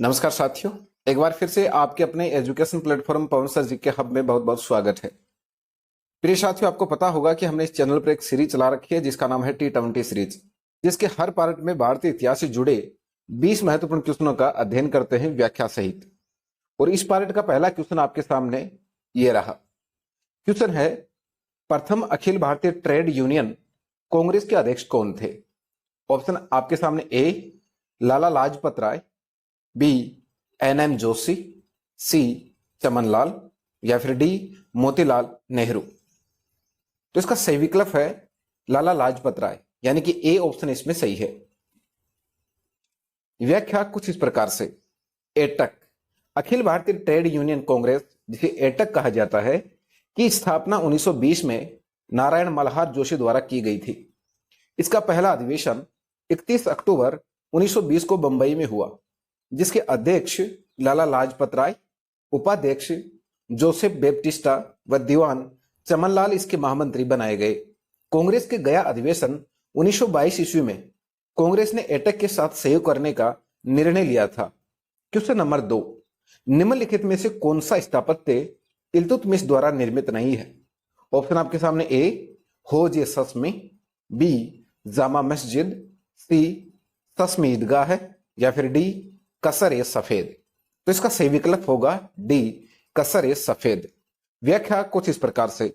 नमस्कार साथियों, एक बार फिर से आपके अपने एजुकेशन प्लेटफॉर्म पवन सर जी के हब में बहुत बहुत स्वागत है। प्रिय साथियों, आपको पता होगा कि हमने इस चैनल पर एक सीरीज चला रखी है जिसका नाम है T20 सीरीज, जिसके हर पार्ट में भारतीय इतिहास से जुड़े 20 महत्वपूर्ण क्वेश्चनों का अध्ययन करते हैं व्याख्या सहित। और इस पार्ट का पहला क्वेश्चन आपके सामने ये रहा। क्वेश्चन है, प्रथम अखिल भारतीय ट्रेड यूनियन कांग्रेस के अध्यक्ष कौन थे? ऑप्शन आपके सामने ए लाला लाजपत राय, बी एन जोशी, सी चमनलाल या फिर डी मोतीलाल नेहरू। तो इसका सही विकल्प है लाला लाजपत राय, यानी कि ए ऑप्शन इसमें सही है। व्याख्या कुछ इस प्रकार से। एटक अखिल भारतीय ट्रेड यूनियन कांग्रेस, जिसे एटक कहा जाता है, की स्थापना 1920 में नारायण मल्हार जोशी द्वारा की गई थी। इसका पहला अधिवेशन 31 अक्टूबर 1920 को बंबई में हुआ, जिसके अध्यक्ष लाला लाजपत राय, उपाध्यक्ष जोसेफ बेप्टिस्टा व दीवान चमनलाल इसके महामंत्री बनाए गए। कांग्रेस के गया अधिवेशन 1922 ईस्वी में कांग्रेस ने एटक के साथ सहयोग करने का निर्णय लिया था। क्वेश्चन नंबर 2, निम्नलिखित में से कौन सा स्थापत्य इल्तुतमिश द्वारा निर्मित नहीं है? ऑप्शन आपके सामने ए होज सस्मी, बी जामा मस्जिद, सी सस्मी ईदगाह है या फिर डी कसर ए सफेद। तो इसका सही विकल्प होगा डी कसर ए सफेद। व्याख्या कुछ इस प्रकार से।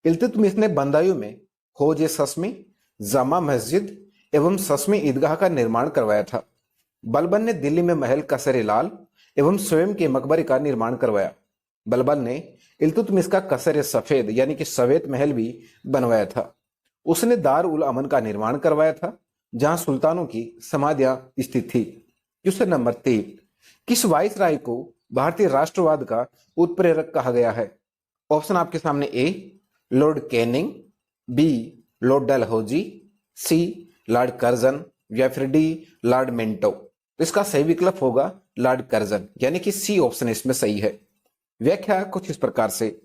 इल्तुतमिश ने बंदायूं में होज सस्मी, जामा मस्जिद एवं सस्मी ईदगाह का निर्माण करवाया था। बलबन ने दिल्ली में महल कसर लाल एवं स्वयं के मकबरे का निर्माण करवाया। बलबन ने इल्तुतमिश का कसर सफेद यानी कि सफेद महल भी बनवाया था। उसने दार उल अमन का निर्माण करवाया था, जहां सुल्तानों की समाधियां स्थित थी। क्वेश्चन नंबर 3, किस वाइसराय को भारतीय राष्ट्रवाद का उत्प्रेरक कहा गया है? ऑप्शन आपके सामने A Lord Canning, B Lord Dalhousie, C Lord Curzon या फिर डी लॉर्ड मिंटो। तो इसका सही विकल्प होगा लॉर्ड कर्जन, यानी कि सी ऑप्शन इसमें सही है। व्याख्या कुछ इस प्रकार से।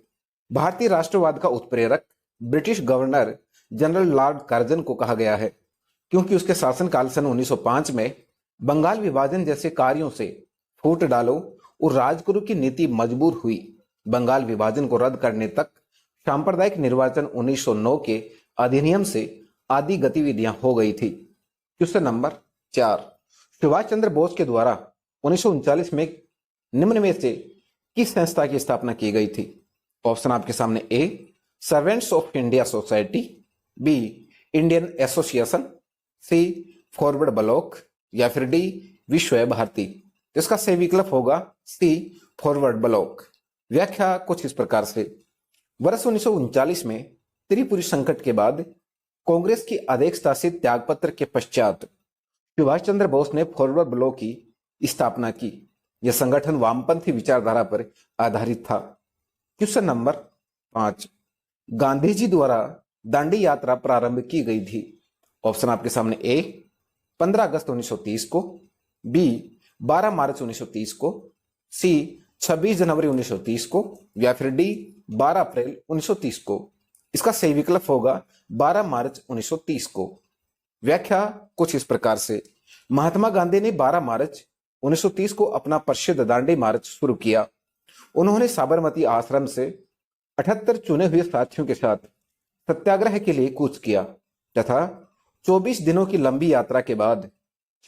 भारतीय राष्ट्रवाद का उत्प्रेरक British governor general Lord Curzon को कहा गया है, क्योंकि उसके शासनकाल सन 1905 में बंगाल विभाजन जैसे कार्यों से फूट डालो और राजगुरु की नीति मजबूर हुई। बंगाल विभाजन को रद्द करने तक सांप्रदायिक निर्वाचन 1909 के अधिनियम से आदि गतिविधियां हो गई थी। क्वेश्चन नंबर 4, सुभाष चंद्र बोस के द्वारा 1939 में निम्न में से किस संस्था की स्थापना की गई थी? ऑप्शन आपके सामने A Servants of India Society, B Indian Association, C Forward Bloc या फिर डी विश्व भारती। तो इसका सही विकल्प होगा सी फॉरवर्ड ब्लॉक। व्याख्या कुछ इस प्रकार से। वर्ष 1939 में त्रिपुरी संकट के बाद कांग्रेस की अध्यक्षता से त्यागपत्र के पश्चात सुभाष चंद्र बोस ने फॉरवर्ड ब्लॉक की स्थापना की। यह संगठन वामपंथी विचारधारा पर आधारित था। क्वेश्चन नंबर 5, गांधी जी द्वारा दांडी यात्रा प्रारंभ की गई थी। ऑप्शन आपके सामने ए 15 अगस्त 1930 को, बी 12 मार्च 1930 को, सी 26 जनवरी 1930 को या फिर डी 12 अप्रैल 1930 को। इसका सही विकल्प होगा 12 मार्च 1930 को। व्याख्या कुछ इस प्रकार से। महात्मा गांधी ने 12 मार्च 1930 को अपना प्रसिद्ध दांडी मार्च शुरू किया। उन्होंने साबरमती आश्रम से 78 चुने हुए साथियों के साथ सत्याग्रह के लिए कूच किया तथा 24 दिनों की लंबी यात्रा के बाद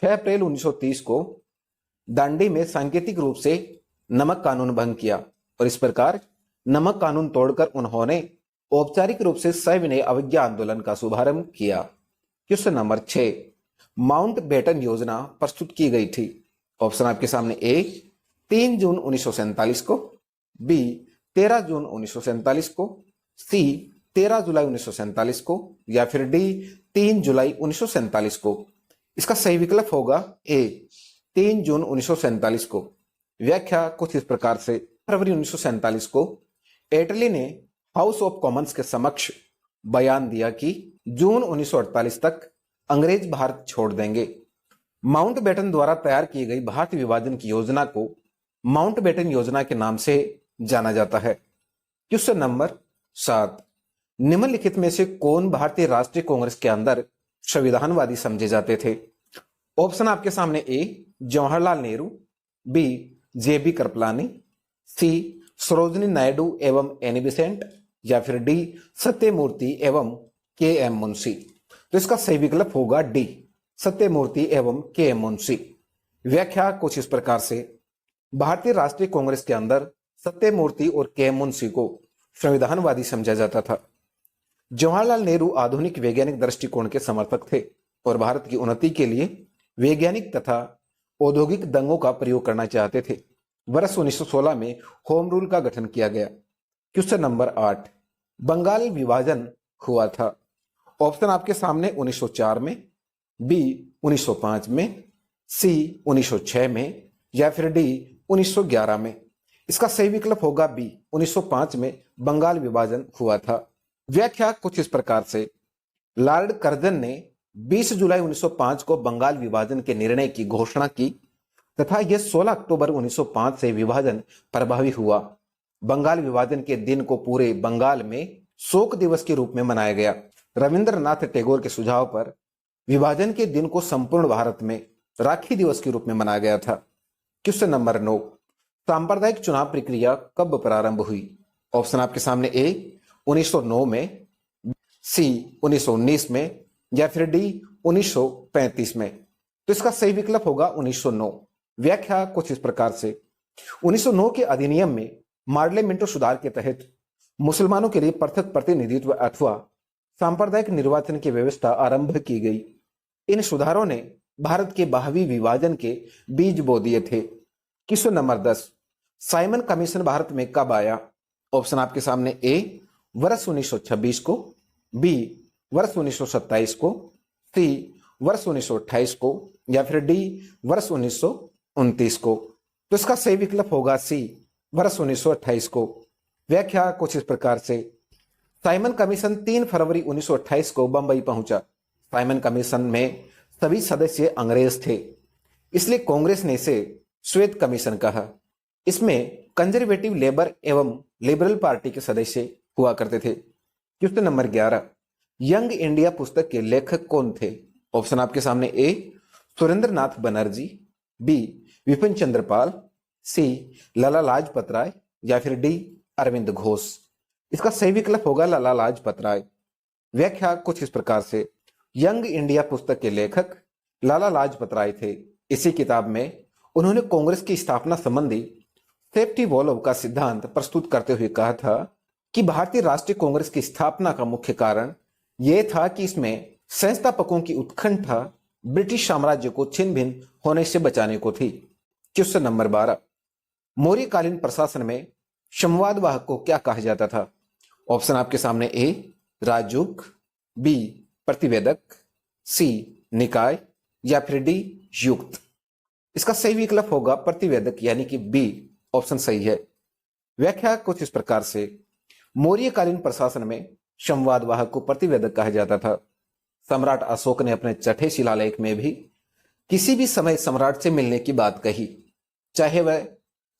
6 अप्रैल 1930 को दांडी में सांकेतिक रूप से नमक कानून भंग किया और इस प्रकार नमक कानून तोड़कर उन्होंने औपचारिक रूप से सविनय अवज्ञा आंदोलन का शुभारंभ किया। क्वेश्चन नंबर 6, माउंट बेटन योजना प्रस्तुत की गई थी। ऑप्शन आपके सामने ए 3 जून 1947 को, बी 13 जून 1947 को, सी 13 जुलाई 1947 को या फिर डी 3 जुलाई 1947 को। इसका सही विकल्प होगा ए 3 जून 1947 को। व्याख्या कुछ इस प्रकार से। फरवरी 1947 को एटली ने हाउस ऑफ कॉमन्स के समक्ष बयान दिया कि जून 1948 तक अंग्रेज भारत छोड़ देंगे। माउंट बेटन द्वारा तैयार की गई भारत विभाजन की योजना को माउंट बेटन योजना के नाम से जाना जाता है। क्वेश्चन नंबर 7, निम्नलिखित में से कौन भारतीय राष्ट्रीय कांग्रेस के अंदर संविधानवादी समझे जाते थे? ऑप्शन आपके सामने ए जवाहरलाल नेहरू, बी जेबी कृपलानी, सी सरोजिनी नायडू एवं एनी बेसेंट, या फिर डी सत्यमूर्ति एवं के एम मुंशी। तो इसका सही विकल्प होगा डी सत्यमूर्ति एवं के एम मुंशी। व्याख्या कुछ इस प्रकार से, भारतीय राष्ट्रीय कांग्रेस के अंदर सत्यमूर्ति और के एम मुंशी को संविधानवादी समझा जाता था। जवाहरलाल नेहरू आधुनिक वैज्ञानिक दृष्टिकोण के समर्थक थे और भारत की उन्नति के लिए वैज्ञानिक तथा औद्योगिक दंगों का प्रयोग करना चाहते थे। वर्ष 1916 में होम रूल का गठन किया गया। क्वेश्चन नंबर 8, बंगाल विभाजन हुआ था। ऑप्शन आपके सामने 1904 में, बी 1905 में, सी 1906 में, या फिर डी 1911 में। इसका सही विकल्प होगा बी 1905 में बंगाल विभाजन हुआ था। व्याख्या कुछ इस प्रकार से, लॉर्ड कर्जन ने 20 जुलाई 1905 को बंगाल विभाजन के निर्णय की घोषणा की तथा यह 16 अक्टूबर 1905 से विभाजन प्रभावी हुआ। बंगाल विभाजन के दिन को पूरे बंगाल में शोक दिवस के रूप में मनाया गया। रविंद्रनाथ टैगोर के सुझाव पर विभाजन के दिन को संपूर्ण भारत में राखी दिवस के रूप में मनाया गया था। क्वेश्चन नंबर 9, सांप्रदायिक चुनाव प्रक्रिया कब प्रारंभ हुई? ऑप्शन आपके सामने, ए 1909 में, सी 1919 में, या फिर डी 1935 में। तो इसका सही विकल्प होगा 1909। व्याख्या कुछ इस प्रकार से, 1909 के अधिनियम में पार्लियामेंटो सुधार के तहत मुसलमानों के लिए पृथक प्रतिनिधित्व अथवा सांप्रदायिक निर्वाचन की व्यवस्था आरंभ की गई। इन सुधारों ने भारत के भावी विभाजन के बीज बो दिए थे। Question number 10, Simon commission Bharat में कब आया? ऑप्शन आपके सामने, ए वर्ष 1926 को, बी वर्ष 1927 को, सी वर्ष 1928 को, या फिर डी वर्ष 1929 को। तो इसका सही विकल्प होगा सी वर्ष 1928 को। व्याख्या कुछ इस प्रकार से, साइमन कमीशन 3 फरवरी 1928 को बंबई पहुंचा। साइमन कमीशन में सभी सदस्य अंग्रेज थे, इसलिए कांग्रेस ने इसे श्वेत कमीशन कहा। इसमें कंजर्वेटिव लेबर एवं लिबरल पार्टी के सदस्य हुआ करते थे। क्वेश्चन नंबर 11, यंग इंडिया पुस्तक के लेखक कौन थे? ऑप्शन आपके सामने, ए सुरेंद्रनाथ बनर्जी, बी विपिन चंद्र पाल, सी लाला लाजपत राय, या फिर डी अरविंद घोष। इसका सही विकल्प होगा लाला लाजपत राय। व्याख्या कुछ इस प्रकार से, यंग इंडिया पुस्तक के लेखक लाला लाजपत राय थे। इसी किताब में उन्होंने कांग्रेस की स्थापना संबंधी सेफ्टी वॉल्व का सिद्धांत प्रस्तुत करते हुए कहा था कि भारतीय राष्ट्रीय कांग्रेस की स्थापना का मुख्य कारण यह था कि इसमें संस्थापकों की उत्कंठा ब्रिटिश साम्राज्य को छिन्न भिन्न होने से बचाने को थी। क्वेश्चन नंबर 12, मौर्यकालीन प्रशासन में संवादवाहक को क्या कहा जाता था? ऑप्शन आपके सामने, ए राजूक, बी प्रतिवेदक, सी निकाय, या फिर डी युक्त। इसका सही विकल्प होगा प्रतिवेदक, यानी कि बी ऑप्शन सही है। व्याख्या कुछ इस प्रकार से, मौर्यकालीन प्रशासन में संवादवाहक को प्रतिवेदक कहा जाता था। सम्राट अशोक ने अपने छठे शिलालेख में भी किसी भी समय सम्राट से मिलने की बात कही, चाहे वह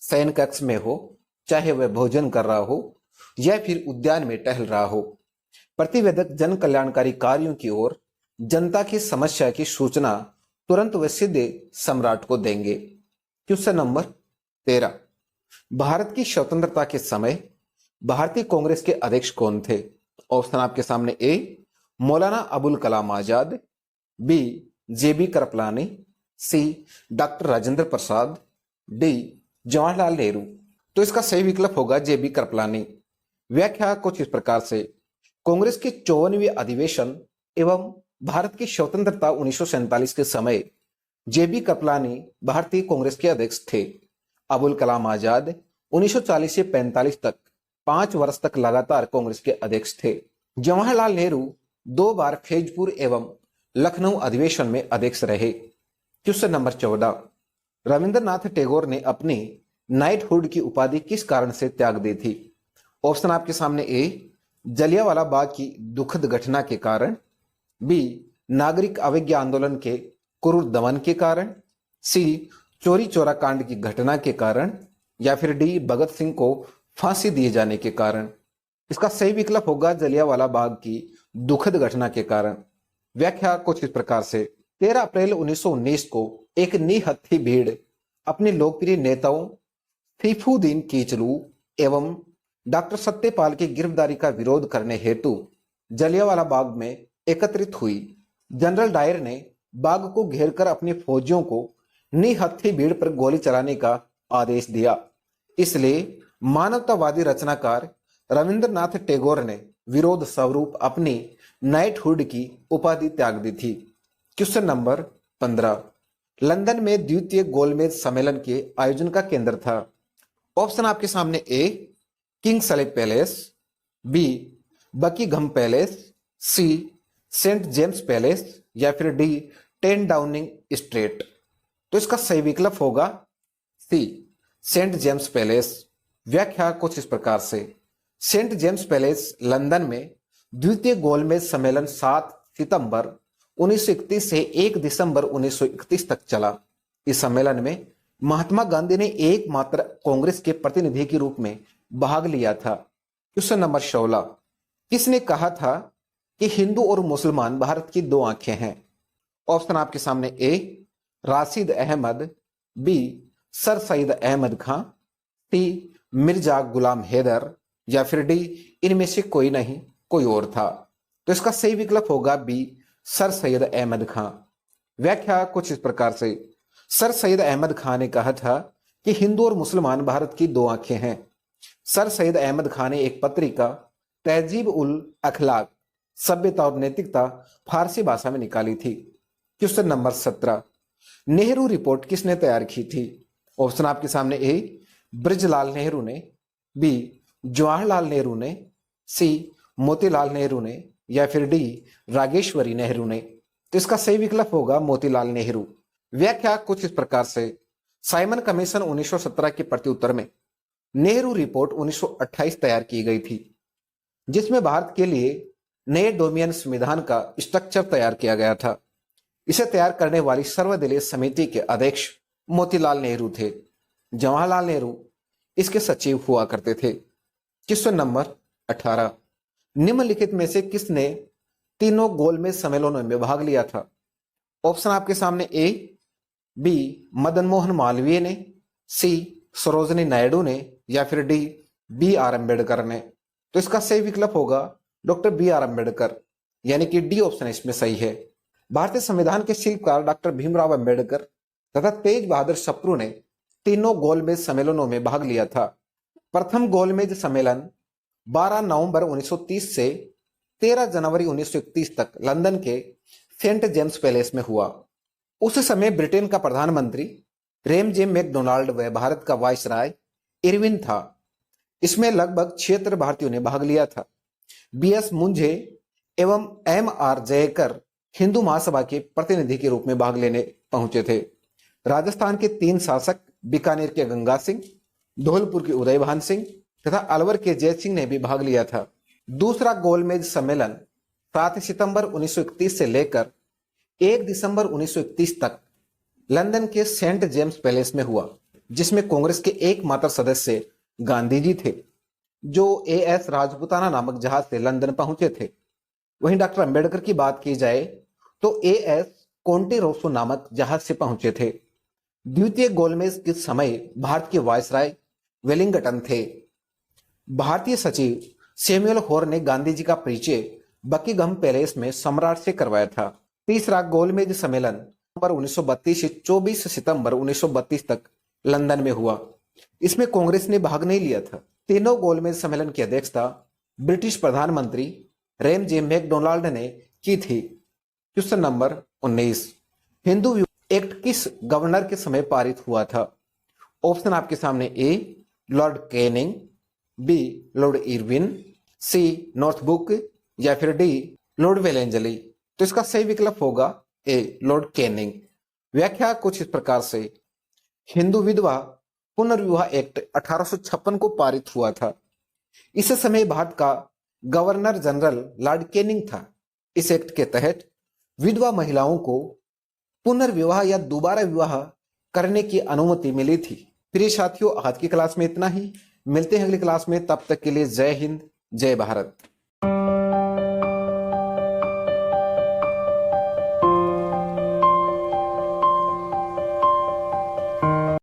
शयन कक्ष में हो, चाहे वह भोजन कर रहा हो, या फिर उद्यान में टहल रहा हो। प्रतिवेदक जन कल्याणकारी कार्यों की ओर जनता की समस्या की सूचना तुरंत व सीधे सम्राट को देंगे। क्वेश्चन नंबर 13, भारत की स्वतंत्रता के समय भारतीय कांग्रेस के अध्यक्ष कौन थे? ऑप्शन आपके सामने, ए मौलाना अबुल कलाम आजाद, बी जेबी कृपलानी, सी डॉक्टर राजेंद्र प्रसाद, डी जवाहरलाल नेहरू। तो इसका सही विकल्प होगा जेबी कृपलानी। व्याख्या कुछ इस प्रकार से, कांग्रेस के 54वें अधिवेशन एवं भारत की स्वतंत्रता 1947 के समय जेबी कृपलानी भारतीय कांग्रेस के अध्यक्ष थे। अबुल कलाम आजाद 1940 से 45 तक 5 वर्ष तक लगातार कांग्रेस के अध्यक्ष थे। जवाहरलाल नेहरू 2 बार फैजपुर एवं लखनऊ अधिवेशन में अध्यक्ष रहे। क्वेश्चन नंबर 14, रविंद्रनाथ टैगोर ने अपनी नाइटहुड की उपाधि किस कारण से त्याग दी थी? ऑप्शन आपके सामने, ए जलियांवाला बाग की दुखद घटना के कारण, बी नागरिक अवज्ञा आंदोलन के क्रूर दमन के कारण, सी चोरी चोरा कांड की घटना के कारण, या फिर डी भगत सिंह को फांसी दिए जाने के कारण। इसका सही विकल्प होगा जलियांवाला बाग की दुखद घटना के कारण। व्याख्या कुछ इस प्रकार से, 13 अप्रैल 1919 को एक निहत्थी भीड़ अपने लोकप्रिय नेताओं सैफुद्दीन किचलू एवं डॉक्टर सत्यपाल की गिरफ्तारी का विरोध करने हेतु जलियांवाला बाग में एकत्रित हुई। जनरल डायर ने बाग को घेरकर अपनी फौजियों को निहत्थी भीड़ पर गोली चलाने का आदेश दिया। इसलिए मानवतावादी रचनाकार रविंद्रनाथ टैगोर ने विरोध स्वरूप अपनी नाइटहुड की उपाधि त्याग दी थी। क्वेश्चन नंबर 15, लंदन में द्वितीय गोलमेज सम्मेलन के आयोजन का केंद्र था। ऑप्शन आपके सामने ए किंग सलीब पैलेस, बी बकिंघम पैलेस, सी सेंट जेम्स पैलेस या फिर डी 10 डाउनिंग स्ट्रीट। तो इसका सही विकल्प होगा सी सेंट जेम्स पैलेस। व्याख्या कुछ इस प्रकार से, सेंट जेम्स पैलेस लंदन में द्वितीय गोलमेज सम्मेलन 7 सितंबर 1931 से 1 दिसंबर 1931 तक चला। इस सम्मेलन में महात्मा गांधी ने एकमात्र कांग्रेस के प्रतिनिधि के रूप में भाग लिया था। क्वेश्चन नंबर 16, किसने कहा था कि हिंदू और मुसलमान भारत की दो आंखें हैं? ऑप्शन आपके सामने ए राशिद अहमद, बी सर सईद अहमद खां, सी मिर्जा गुलाम हैदर या फिर डी इनमें से कोई नहीं कोई और था। तो इसका सही विकल्प होगा बी सर सैयद अहमद खां। व्याख्या कुछ इस प्रकार से, सर सैयद अहमद खां ने कहा था कि हिंदू और मुसलमान भारत की दो आंखें हैं। सर सैयद अहमद खां ने एक पत्रिका तहजीब उल अखलाक सभ्यता और नैतिकता फारसी भाषा में निकाली थी। क्वेश्चन नंबर 17, नेहरू रिपोर्ट किसने तैयार की थी? ऑप्शन आपके सामने ए ब्रजलाल नेहरू ने, बी जवाहरलाल नेहरू ने, सी मोतीलाल नेहरू ने या फिर डी रागेश्वरी नेहरू ने। तो इसका सही विकल्प होगा मोतीलाल नेहरू। व्याख्या कुछ इस प्रकार से, साइमन कमीशन 1917 के प्रत्युत्तर में नेहरू रिपोर्ट 1928 तैयार की गई थी, जिसमें भारत के लिए नए डोमिनियन संविधान का स्ट्रक्चर तैयार किया गया था। इसे तैयार करने वाली सर्वदलीय समिति के अध्यक्ष मोतीलाल नेहरू थे। जवाहरलाल नेहरू इसके सचिव हुआ करते थे। क्वेश्चन नंबर 18, निम्नलिखित में से किसने तीनों गोलमेज सम्मेलनों में भाग लिया था? ऑप्शन आपके सामने ए बी मदन मोहन मालवीय ने, सी सरोजनी नायडू ने या फिर डी बी आर अम्बेडकर ने। तो इसका सही विकल्प होगा डॉक्टर बी आर अम्बेडकर, यानी कि डी ऑप्शन इसमें सही है। भारतीय संविधान के शिल्पकार डॉक्टर भीमराव अम्बेडकर तथा तेज बहादुर सप्रू ने तीनों गोलमेज सम्मेलनों में भाग लिया था। प्रथम गोलमेज सम्मेलन 12 नवंबर 1930 से 13 जनवरी 1931 तक लंदन के सेंट जेम्स पैलेस में हुआ। उस समय ब्रिटेन का प्रधानमंत्री रेमजे मैकडोनाल्ड व भारत का वायसराय इरविन था। इसमें लगभग 76 भारतीयों ने भाग लिया था। बीएस मुंझे एवं एमआर जयकर हिंदू महासभा के प्रतिनिधि के रूप में भाग लेने पहुंचे थे। राजस्थान के 3 शासक बीकानेर के गंगा सिंह, धौलपुर के उदयभान सिंह तथा अलवर के जय सिंह ने भी भाग लिया था। दूसरा गोलमेज सम्मेलन 7 सितंबर 1931 से लेकर 1 दिसंबर 1931 तक लंदन के सेंट जेम्स पैलेस में हुआ, जिसमें कांग्रेस के एकमात्र सदस्य गांधी जी थे, जो एएस राजपुताना नामक जहाज से लंदन पहुंचे थे। वहीं डॉक्टर अंबेडकर की बात की जाए तो एएस कोंटे रोसो नामक जहाज से पहुंचे थे। द्वितीय गोलमेज के समय भारत के वायसराय वेलिंगटन थे। भारतीय सचिव सैमुअल होर ने गांधी जी का परिचय बकिंघम पैलेस में सम्राट से करवाया था। तीसरा गोलमेज सम्मेलन नवंबर 1932 से 24 सितंबर 1932 तक लंदन में हुआ। इसमें कांग्रेस ने भाग नहीं लिया था। तीनों गोलमेज सम्मेलन की अध्यक्षता ब्रिटिश प्रधानमंत्री रेमजे मैकडोनाल्ड ने की थी। क्वेश्चन नंबर 19, हिंदू एक्ट किस गवर्नर के समय पारित हुआ था? ऑप्शन आपके सामने A Lord Canning, B Lord Irwin, C Northbrook या फिर डी लॉर्ड वेलेंजली। तो इसका सही विकल्प होगा ए लॉर्ड कैनिंग। व्याख्या कुछ इस प्रकार से, हिंदू विधवा पुनर्विवाह एक्ट 1856 को पारित हुआ था। इस समय भारत का गवर्नर जनरल लॉर्ड कैनिंग था। इस एक्ट के तहत विधवा महिलाओं को पुनर्विवाह या दोबारा विवाह करने की अनुमति मिली थी। प्रिय साथियों, आज की क्लास में इतना ही। मिलते हैं अगली क्लास में, तब तक के लिए जय हिंद, जय भारत।